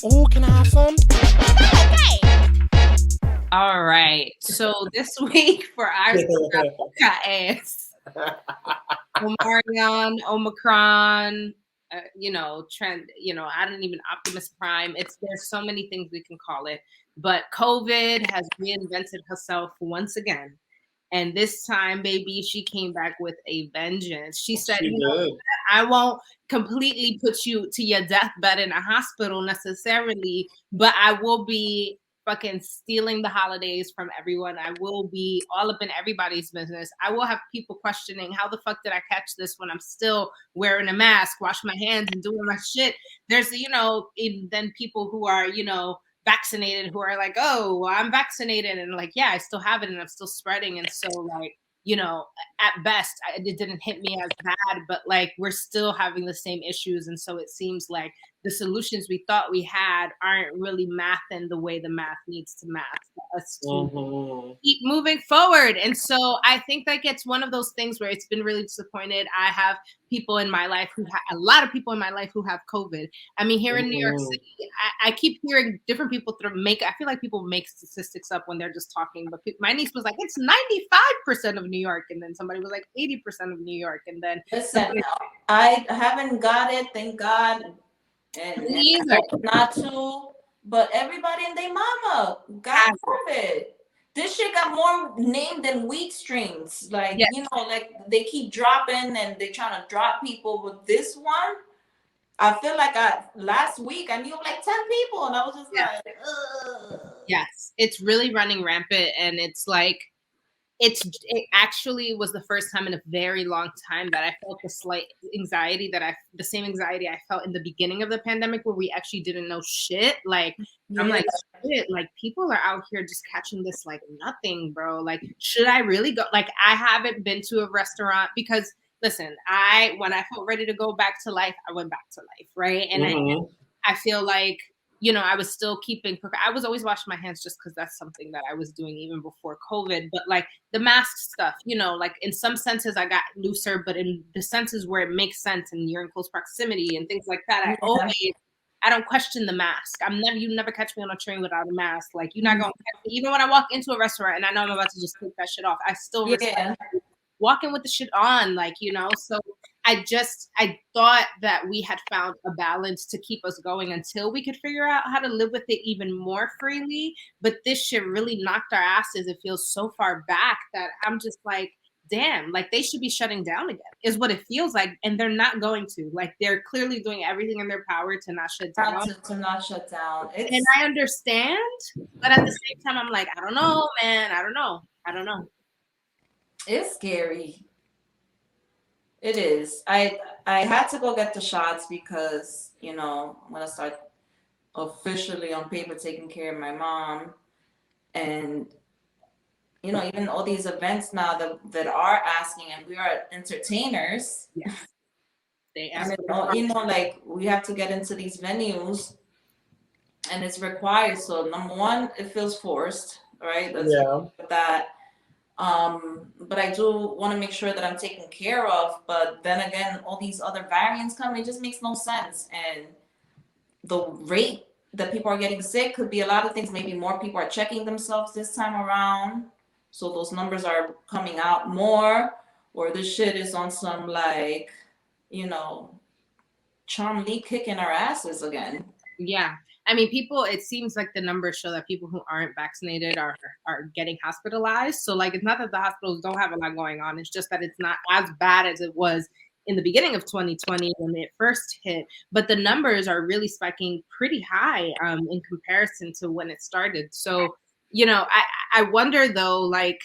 Oh, can I have some? All right. So this week for our ass, Omicron, trend, I don't even Optimus Prime. There's so many things we can call it, but COVID has reinvented herself once again. And this time, baby, she came back with a vengeance. She said, She did. I won't completely put you to your deathbed in a hospital necessarily, but I will be fucking stealing the holidays from everyone. I will be all up in everybody's business. I will have people questioning how the fuck did I catch this when I'm still wearing a mask, wash my hands and doing my shit. There's, then people who are, vaccinated who are like, oh, well, I'm vaccinated. And like, yeah, I still have it and I'm still spreading. And so like, at best, it didn't hit me as bad, but like we're still having the same issues. And so it seems like the solutions we thought we had aren't really mathing the way the math needs to math for us to keep moving forward. And so I think like it's one of those things where it's been really disappointed. I have people in my life a lot of people in my life who have COVID. I mean, here in New York City, I keep hearing different people I feel like people make statistics up when they're just talking, but my niece was like, it's 95% of New York. And then somebody was like 80% of New York. And then Listen, I haven't got it, thank God. And I hope not to, but everybody and their mama got COVID. This shit got more named than wheat streams. Like, like they keep dropping and they're trying to drop people. With this one, I feel like last week I knew like 10 people and I was just like, ugh. Yes, it's really running rampant. And it's like, it actually was the first time in a very long time that I felt the slight anxiety the same anxiety I felt in the beginning of the pandemic where we actually didn't know shit. Like, I'm like, shit, like people are out here just catching this like nothing, bro. Like, should I really go? Like, I haven't been to a restaurant because listen, when I felt ready to go back to life, I went back to life, right? And I feel like I was still I was always washing my hands just because that's something that I was doing even before COVID. But like the mask stuff, like in some senses I got looser, but in the senses where it makes sense and you're in close proximity and things like that, I don't question the mask. You never catch me on a train without a mask. Like you're not going to catch me. Even when I walk into a restaurant and I know I'm about to just take that shit off, I still respect walking with the shit on, so I thought that we had found a balance to keep us going until we could figure out how to live with it even more freely. But this shit really knocked our asses. It feels so far back that I'm just like, damn, like they should be shutting down again is what it feels like. And they're not going to. Like they're clearly doing everything in their power to not shut down. To not shut down. And I understand, but at the same time, I'm like, I don't know, man. I don't know. It's scary. It is. I had to go get the shots because, I'm going to start officially on paper taking care of my mom. And, even all these events now that are asking, and we are entertainers. Yes. They ask like we have to get into these venues and it's required. So number one, it feels forced, right? That. But I do want to make sure that I'm taken care of. But then again, all these other variants come, it just makes no sense. And the rate that people are getting sick could be a lot of things. Maybe more people are checking themselves this time around. So those numbers are coming out more, or this shit is on some like, Charm Lee kicking our asses again. Yeah. I mean, it seems like the numbers show that people who aren't vaccinated are getting hospitalized. So like, it's not that the hospitals don't have a lot going on. It's just that it's not as bad as it was in the beginning of 2020 when it first hit. But the numbers are really spiking pretty high in comparison to when it started. So, I wonder though, like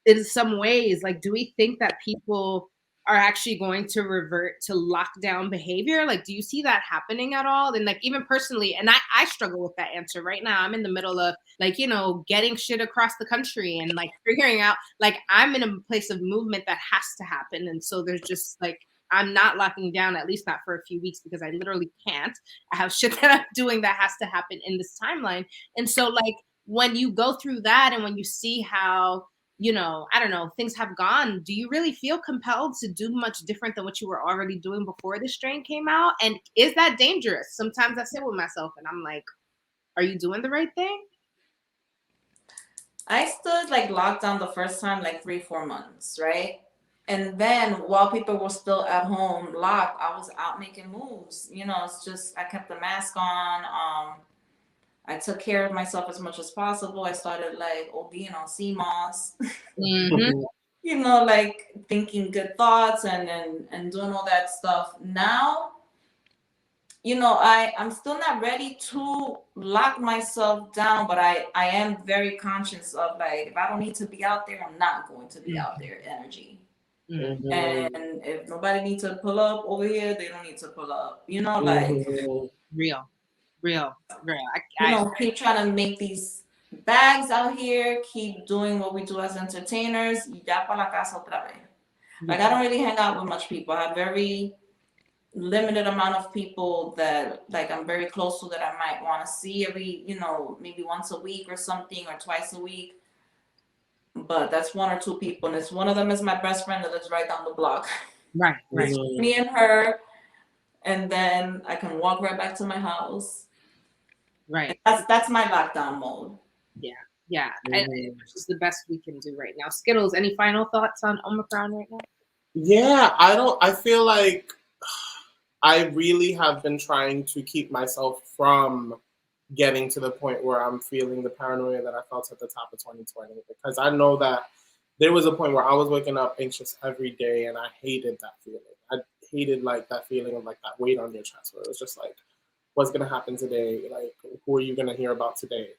in some ways, like, do we think that people are actually going to revert to lockdown behavior? Like, do you see that happening at all? And like, even personally, and I struggle with that answer right now. I'm in the middle of like, getting shit across the country and like figuring out, like, I'm in a place of movement that has to happen. And so there's just like, I'm not locking down, at least not for a few weeks, because I literally can't. I have shit that I'm doing that has to happen in this timeline. And so like, when you go through that and when you see how you know, I don't know, things have gone, do you really feel compelled to do much different than what you were already doing before the strain came out? And is that dangerous? Sometimes I sit with myself and I'm like, are you doing the right thing? I stood like locked down the first time, like 3-4 months, right? And then while people were still at home locked, I was out making moves. You know, it's just I kept the mask on. I took care of myself as much as possible. I started like ODing on CMOS. Mm-hmm. You know, like thinking good thoughts and doing all that stuff. Now, you know, I'm still not ready to lock myself down, but I am very conscious of like if I don't need to be out there, I'm not going to be out there energy. Mm-hmm. And if nobody needs to pull up over here, they don't need to pull up. You know, like real. You know, keep trying to make these bags out here, keep doing what we do as entertainers. Y ya pa la casa otra vez. Like I don't really hang out with much people. I have very limited amount of people that like I'm very close to that I might want to see every, you know, maybe once a week or something or twice a week. But that's 1 or 2 people, and it's one of them is my best friend that lives right down the block. Right. Me and her, and then I can walk right back to my house. Right. And that's my lockdown mode. Yeah. Which is the best we can do right now. Skittles, any final thoughts on Omicron right now? Yeah, I feel like I really have been trying to keep myself from getting to the point where I'm feeling the paranoia that I felt at the top of 2020, because I know that there was a point where I was waking up anxious every day, and I hated that feeling. I hated like that feeling of like that weight on your chest, where it was just like, what's gonna happen today? Like, who are you gonna hear about today?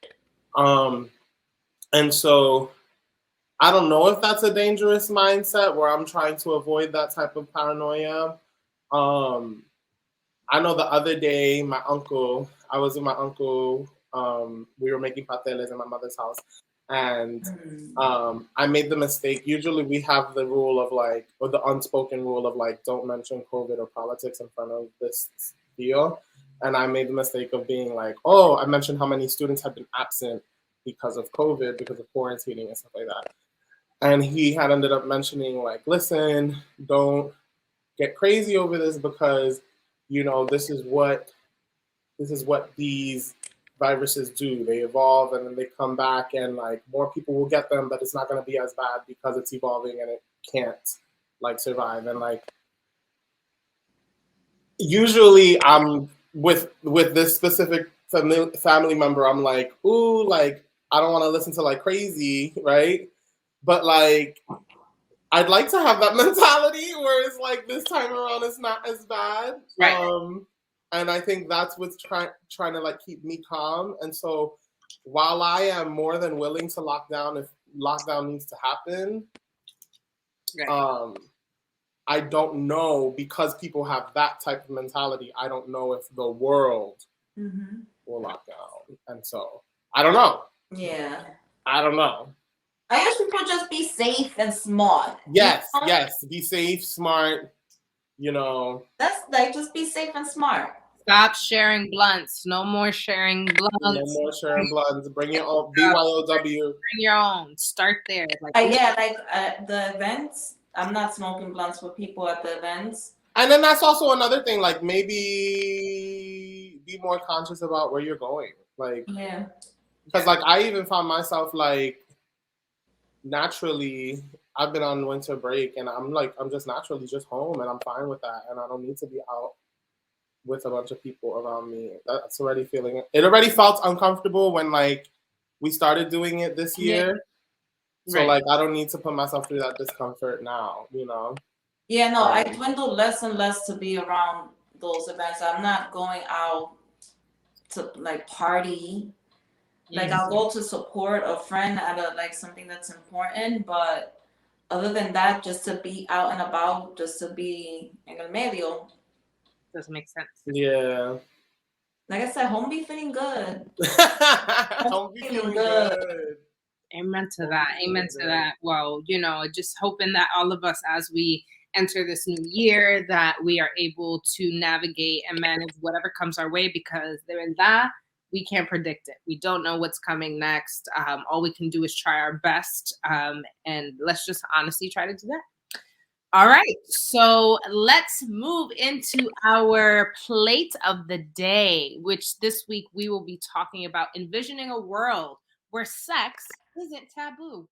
And so I don't know if that's a dangerous mindset where I'm trying to avoid that type of paranoia. I know the other day, I was with my uncle, we were making pateles in my mother's house, and I made the mistake. Usually we have the rule of like, or the unspoken rule of like, don't mention COVID or politics in front of this deal. And I made the mistake of being like, oh, I mentioned how many students have been absent because of COVID, because of quarantining and stuff like that. And he had ended up mentioning like, listen, don't get crazy over this, because you know this is what these viruses do. They evolve and then they come back, and like more people will get them, but it's not going to be as bad because it's evolving and it can't like survive. And like usually I'm with this specific family member, I'm like, ooh, like I don't want to listen to like crazy, right? But like I'd like to have that mentality where it's like this time around it's not as bad. Right. And I think that's what's trying to like keep me calm. And so while I am more than willing to lock down if lockdown needs to happen, right. I don't know, because people have that type of mentality, I don't know if the world will lock down. And so I don't know. Yeah. I don't know. I guess people just be safe and smart. Yes, you know? Yes. Be safe, smart, you know. That's like, just be safe and smart. Stop sharing blunts. No more sharing blunts. No more sharing blunts. Bring your own BYOW. Bring your own. Start there. Like the events, I'm not smoking blunts with people at the events. And then that's also another thing, like maybe be more conscious about where you're going. Like, yeah. Because like I even found myself like naturally, I've been on winter break and I'm just naturally just home, and I'm fine with that, and I don't need to be out with a bunch of people around me. That's already feeling it already felt uncomfortable when like we started doing it this year. Yeah. So like I don't need to put myself through that discomfort now, you know. Yeah, no, I dwindled less and less to be around those events. I'm not going out to like party. Like I'll go to support a friend at something that's important, but other than that, just to be out and about, just to be en el medio. Doesn't make sense. Yeah. Like I said, home be feeling good. Home be feeling good. Amen to that. Amen to that. Well, you know, just hoping that all of us, as we enter this new year, that we are able to navigate and manage whatever comes our way, because de verdad, we can't predict it. We don't know what's coming next. All we can do is try our best. And let's just honestly try to do that. All right, so let's move into our plate of the day, which this week we will be talking about envisioning a world where sex isn't taboo.